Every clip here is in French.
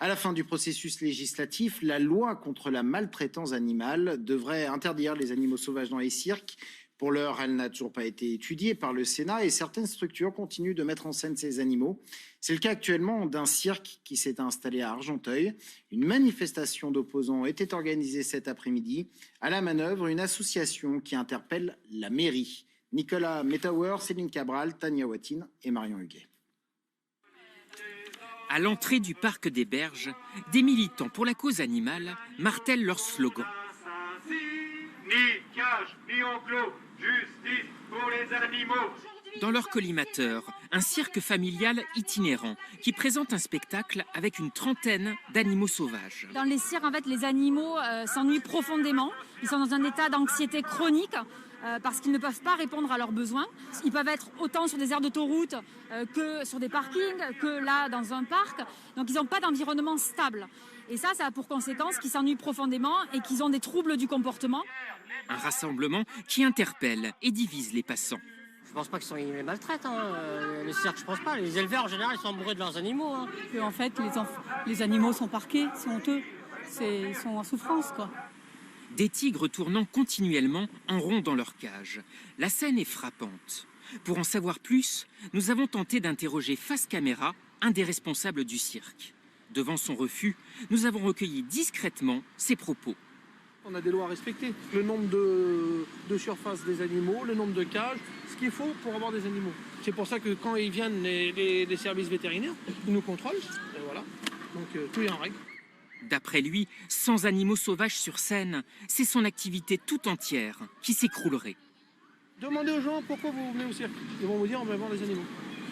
À la fin du processus législatif, la loi contre la maltraitance animale devrait interdire les animaux sauvages dans les cirques. Pour l'heure, elle n'a toujours pas été étudiée par le Sénat et certaines structures continuent de mettre en scène ces animaux. C'est le cas actuellement d'un cirque qui s'est installé à Argenteuil. Une manifestation d'opposants était organisée cet après-midi. À la manœuvre, une association qui interpelle la mairie. Nicolas Metauer, Céline Cabral, Tania Watine et Marion Huguet. À l'entrée du parc des Berges, des militants pour la cause animale martèlent leur slogan. Ni cage, ni enclos, justice pour les animaux. Dans leur collimateur, un cirque familial itinérant qui présente un spectacle avec une trentaine d'animaux sauvages. Dans les cirques, en fait, les animaux s'ennuient profondément. Ils sont dans un état d'anxiété chronique parce qu'ils ne peuvent pas répondre à leurs besoins. Ils peuvent être autant sur des aires d'autoroute que sur des parkings, que là, dans un parc. Donc, ils n'ont pas d'environnement stable. Et ça a pour conséquence qu'ils s'ennuient profondément et qu'ils ont des troubles du comportement. Un rassemblement qui interpelle et divise les passants. Je pense pas qu'ils les maltraitent. Le cirque, je pense pas. Les éleveurs, en général, ils sont amoureux de leurs animaux. En fait, les animaux sont parqués, sont honteux, ils sont en souffrance, quoi. Des tigres tournant continuellement en rond dans leur cage. La scène est frappante. Pour en savoir plus, nous avons tenté d'interroger face caméra un des responsables du cirque. Devant son refus, nous avons recueilli discrètement ses propos. On a des lois à respecter. Le nombre de surface des animaux, le nombre de cages, ce qu'il faut pour avoir des animaux. C'est pour ça que quand ils viennent, les services vétérinaires, ils nous contrôlent. Et voilà. Donc tout est en règle. D'après lui, sans animaux sauvages sur scène, c'est son activité tout entière qui s'écroulerait. Demandez aux gens pourquoi vous venez au cirque. Ils vont vous dire on va voir les animaux.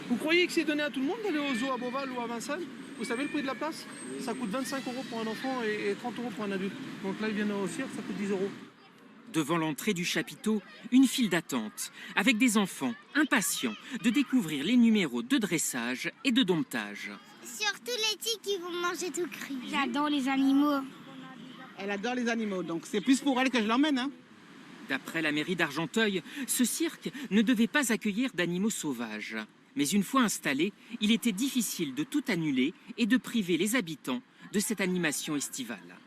Vous croyez que c'est donné à tout le monde d'aller au zoo à Beauval ou à Vincennes? Vous savez le prix de la place? Ça coûte 25 € pour un enfant et 30 € pour un adulte. Donc là, ils viennent au cirque, ça coûte 10 €. Devant l'entrée du chapiteau, une file d'attente, avec des enfants impatients de découvrir les numéros de dressage et de domptage. Surtout les tigres qui vont manger tout cru. J'adore les animaux. Elle adore les animaux, donc c'est plus pour elle que je l'emmène. D'après la mairie d'Argenteuil, ce cirque ne devait pas accueillir d'animaux sauvages. Mais une fois installé, il était difficile de tout annuler et de priver les habitants de cette animation estivale.